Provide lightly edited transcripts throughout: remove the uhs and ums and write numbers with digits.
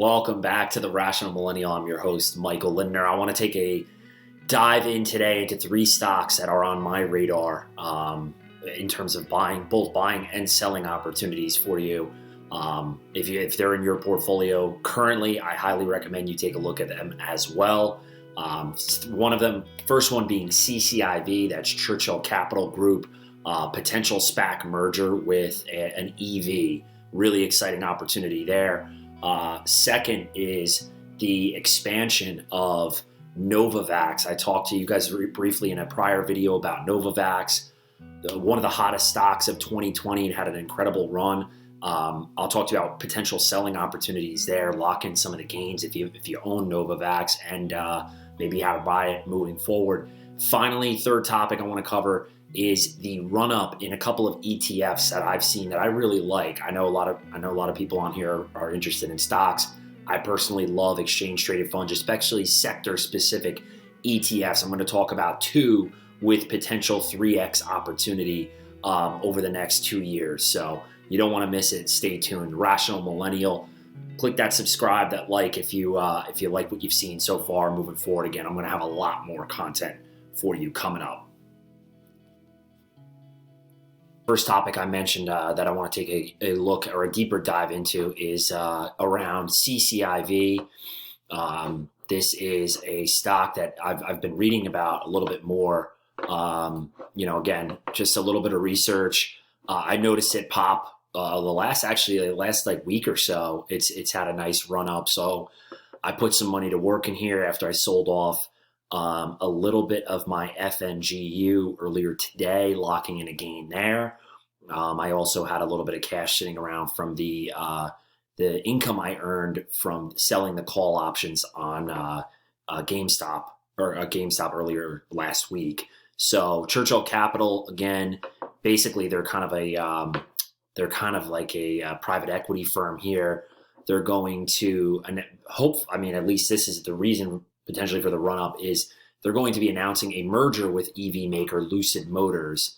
Welcome back to the Rational Millennial. I'm your host, Michael Lindner. I want to take a dive in today into three stocks that are on my radar in terms of both buying and selling opportunities for you. If they're in your portfolio currently, I highly recommend you take a look at them as well. One of them, first one being CCIV, that's Churchill Capital Group, potential Spac merger with an EV. Really exciting opportunity there. Second is the expansion of Novavax. I talked to you guys briefly in a prior video about Novavax, one of the hottest stocks of 2020. It had an incredible run. I'll talk to you about potential selling opportunities there, lock in some of the gains if you own Novavax, and maybe how to buy it moving forward. Finally, third topic I want to cover is the run up in a couple of ETFs that I've seen that I really like. I know a lot of people on here are interested in stocks. I personally love exchange traded funds, especially sector specific ETFs. I'm going to talk about two with potential 3x opportunity over the next 2 years. So you don't want to miss it. Stay tuned. Rational Millennial. Click that subscribe, that like if you like what you've seen so far. Moving forward, again, I'm going to have a lot more content for you coming up. First topic I mentioned that I want to take a look or a deeper dive into is around CCIV. This is a stock that I've been reading about a little bit more. Again, just a little bit of research. I noticed it pop the last like week or so. It's had a nice run up. So I put some money to work in here after I sold off a little bit of my FNGU earlier today, locking in a gain there. I also had a little bit of cash sitting around from the income I earned from selling the call options on GameStop earlier last week. So Churchill Capital, again, basically they're kind of like a private equity firm here. They're going to at least this is the reason potentially for the run up, is they're going to be announcing a merger with EV maker Lucid Motors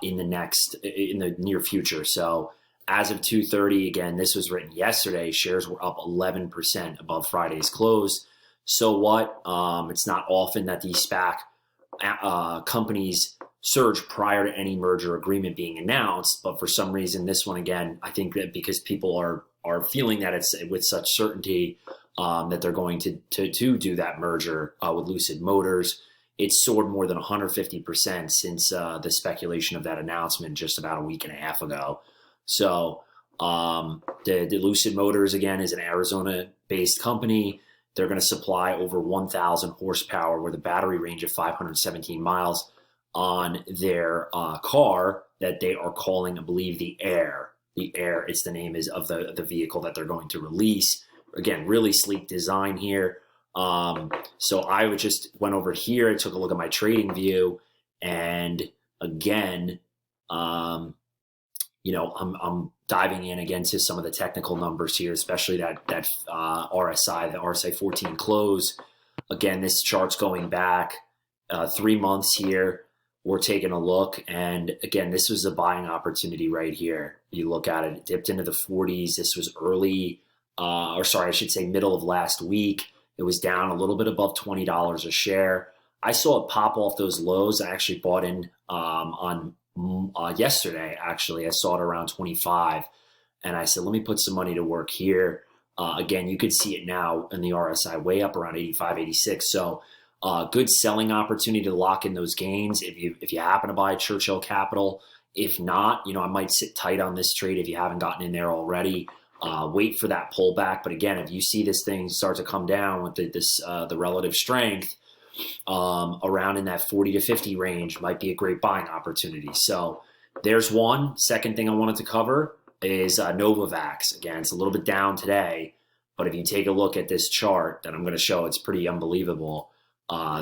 in the near future. So as of 2:30, again, this was written yesterday, shares were up 11% above Friday's close. So what? It's not often that these SPAC companies surge prior to any merger agreement being announced, but for some reason this one, again, I think that because people are feeling that it's with such certainty that they're going to do that merger with Lucid Motors. It's soared more than 150% since the speculation of that announcement just about a week and a half ago. So the Lucid Motors, again, is an Arizona-based company. They're going to supply over 1,000 horsepower with a battery range of 517 miles on their car that they are calling, I believe, the Air. The Air is the name of the vehicle that they're going to release. Again, really sleek design here. So I just went over here and took a look at my trading view, and again, I'm diving in again to some of the technical numbers here, especially that RSI, the RSI 14 close. Again, this chart's going back 3 months here. We're taking a look, and again, this was a buying opportunity right here. You look at it dipped into the 40s. This was middle of last week. It was down a little bit above $20 a share. I saw it pop off those lows. I actually bought in on yesterday. Actually, I saw it around 25, and I said, let me put some money to work here. Again, you could see it now in the RSI way up around 85, 86. So good selling opportunity to lock in those gains if you happen to buy Churchill Capital. If not, I might sit tight on this trade if you haven't gotten in there already. Wait for that pullback. But again, if you see this thing start to come down with the relative strength around in that 40 to 50 range, might be a great buying opportunity. So there's one. Second thing I wanted to cover is Novavax. Again, it's a little bit down today, but if you take a look at this chart that I'm going to show, it's pretty unbelievable.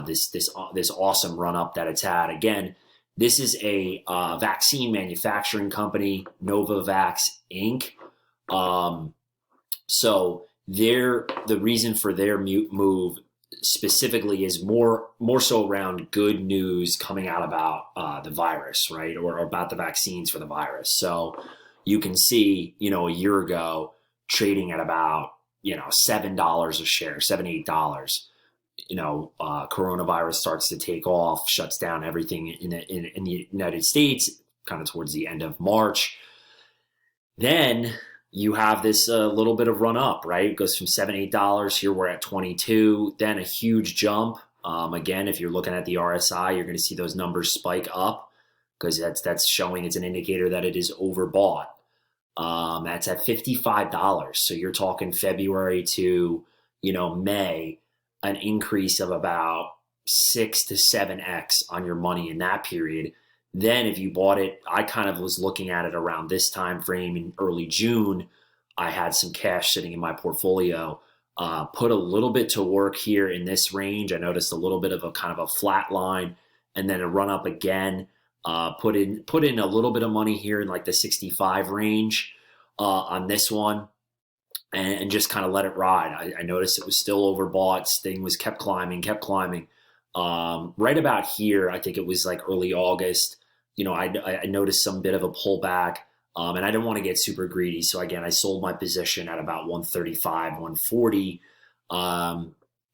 This awesome run up that it's had. Again, this is a vaccine manufacturing company, Novavax Inc. So the reason for their move specifically is more so around good news coming out about the virus, right? Or about the vaccines for the virus. So you can see, a year ago trading at about $7 a share, $7, $8. Coronavirus starts to take off, shuts down everything in the United States, kind of towards the end of March. Then you have this little bit of run up, right? It goes from $7, $8. Here we're at 22. Then a huge jump. Again, if you're looking at the RSI, you're going to see those numbers spike up because that's showing it's an indicator that it is overbought. That's at $55. So you're talking February to May, an increase of about 6 to 7x on your money in that period. Then if you bought it, I kind of was looking at it around this time frame in early June. I had some cash sitting in my portfolio, put a little bit to work here in this range. I noticed a little bit of a kind of a flat line and then a run up again. Put in a little bit of money here in like the 65 range on this one, and just kind of let it ride. I noticed it was still overbought. This thing was kept climbing. Right about here, I think it was like early August. I noticed some bit of a pullback, and I didn't want to get super greedy. So again, I sold my position at about 135, 140,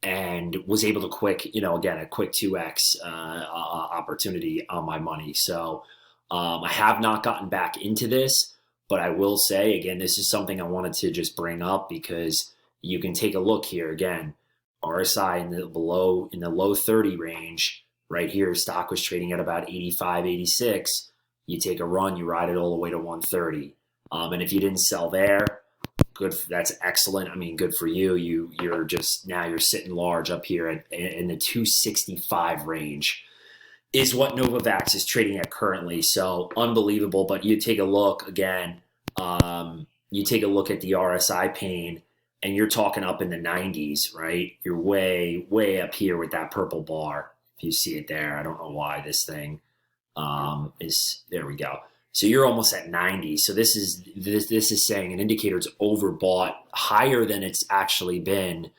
and was able to a quick 2x opportunity on my money. So I have not gotten back into this, but I will say again, this is something I wanted to just bring up because you can take a look here again. RSI in the low 30 range. Right here, stock was trading at about 85, 86. You take a run, you ride it all the way to 130. And if you didn't sell there, good. That's excellent. I mean, good for you. You're sitting large up here in the 265 range is what Novavax is trading at currently. So unbelievable. But you take a look again. You take a look at the RSI pane, and you're talking up in the 90s, right? You're way, way up here with that purple bar. If you see it there, I don't know why this thing is, there we go. So you're almost at 90. So this is saying an indicator it's overbought higher than it's actually been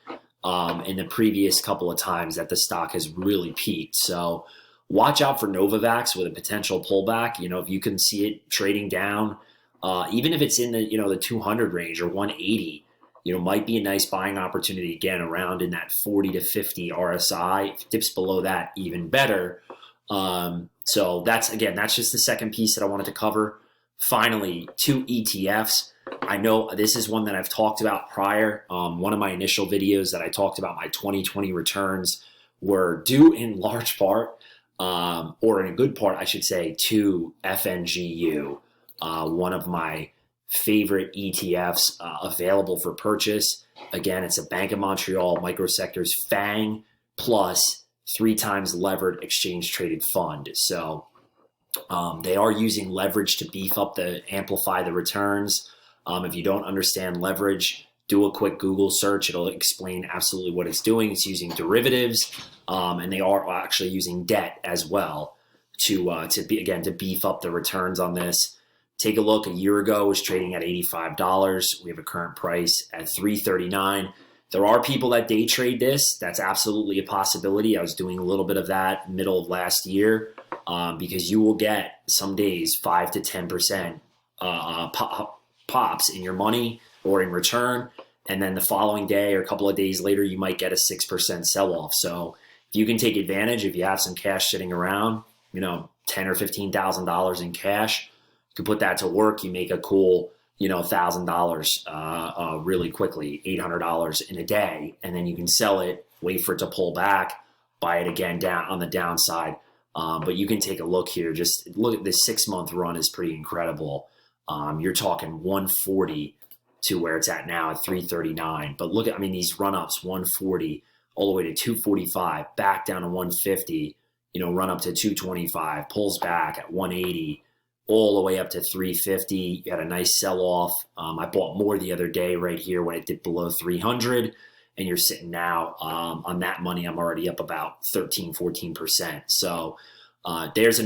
in the previous couple of times that the stock has really peaked. So watch out for Novavax with a potential pullback. If you can see it trading down, even if it's in the 200 range or 180, might be a nice buying opportunity again around in that 40 to 50 RSI. If it dips below that, even better. So that's just the second piece that I wanted to cover. Finally, 2 ETFs. I know this is one that I've talked about prior. One of my initial videos that I talked about my 2020 returns were due in large part, or in a good part, I should say, to FNGU, one of my favorite ETFs available for purchase. Again, it's a Bank of Montreal microsectors FANG plus 3 times levered exchange traded fund. So they are using leverage to amplify the returns. If you don't understand leverage, do a quick Google search. It'll explain absolutely what it's doing. It's using derivatives, and they are actually using debt as well to beef up the returns on this. Take a look. A year ago, it was trading at $85. We have a current price at $339. There are people that day trade this. That's absolutely a possibility. I was doing a little bit of that middle of last year because you will get some days 5 to 10% pops in your money or in return. And then the following day or a couple of days later, you might get a 6% sell-off. So if you can take advantage, if you have some cash sitting around, $10,000 or $15,000 in cash, you can put that to work. You make a cool, $1,000 really quickly, $800 in a day, and then you can sell it, wait for it to pull back, buy it again down on the downside. But you can take a look here. Just look at this 6-month run is pretty incredible. You're talking 140 to where it's at now at 339. But look at, these run ups, 140 all the way to 245, back down to 150, run up to 225, pulls back at 180. All the way up to 350. You had a nice sell-off. I bought more the other day right here when it dipped below 300, and you're sitting now on that money. I'm already up about 13-14%. So there's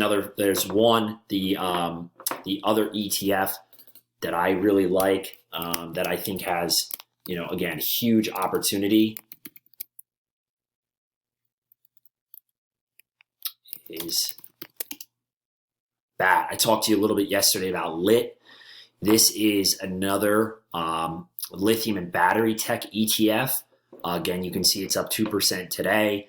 one. The other ETF that I really like that I think has again huge opportunity is BATT. I talked to you a little bit yesterday about LIT. This is another lithium and battery tech ETF. Again, you can see it's up 2% today.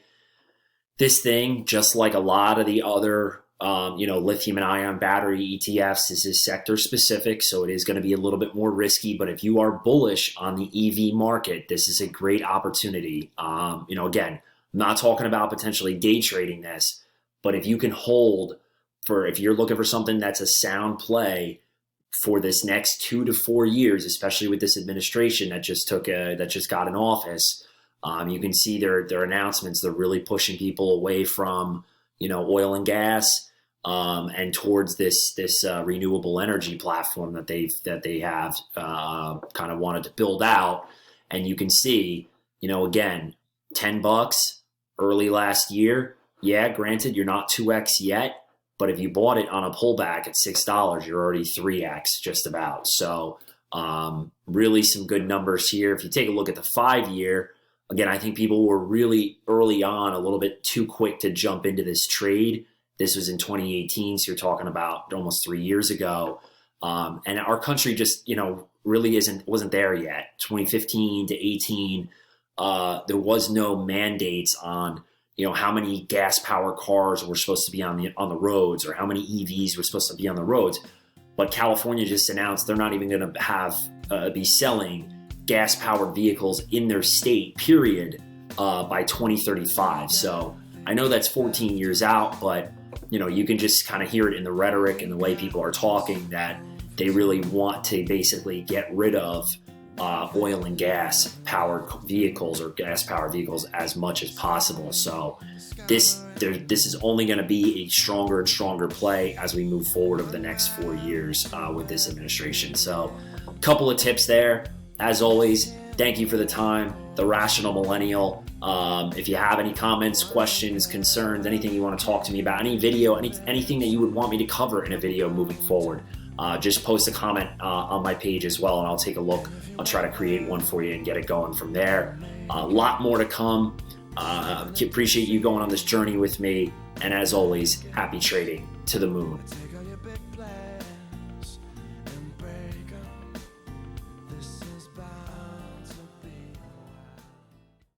This thing, just like a lot of the other lithium and ion battery ETFs, this is sector specific, so it is going to be a little bit more risky. But if you are bullish on the EV market, this is a great opportunity. Again, I'm not talking about potentially day trading this, but if you can hold if you're looking for something that's a sound play for this next 2 to 4 years, especially with this administration that just got in office. You can see their announcements. They're really pushing people away from, oil and gas, and towards this renewable energy platform that they have kind of wanted to build out. And you can see, again, $10 early last year. Yeah, granted, you're not 2x yet, but if you bought it on a pullback at $6, you're already 3x just about. So really some good numbers here. If you take a look at the 5-year, again, I think people were really early on a little bit too quick to jump into this trade. This was in 2018, so you're talking about almost 3 years ago. And our country just, really wasn't there yet. 2015 to 18, there was no mandates on, how many gas-powered cars were supposed to be on the roads, or how many EVs were supposed to be on the roads. But California just announced they're not even going to be selling gas-powered vehicles in their state, period, by 2035. So I know that's 14 years out, but you can just kind of hear it in the rhetoric and the way people are talking that they really want to basically get rid of oil and gas powered vehicles or gas powered vehicles as much as possible. So this is only going to be a stronger and stronger play as we move forward over the next 4 years with this administration. So a couple of tips there. As always, thank you for the time. The Rational Millennial. If you have any comments, questions, concerns, anything you want to talk to me about, any video, anything that you would want me to cover in a video moving forward, just post a comment on my page as well, and I'll take a look. I'll try to create one for you and get it going from there. A lot more to come. Appreciate you going on this journey with me. And as always, happy trading to the moon.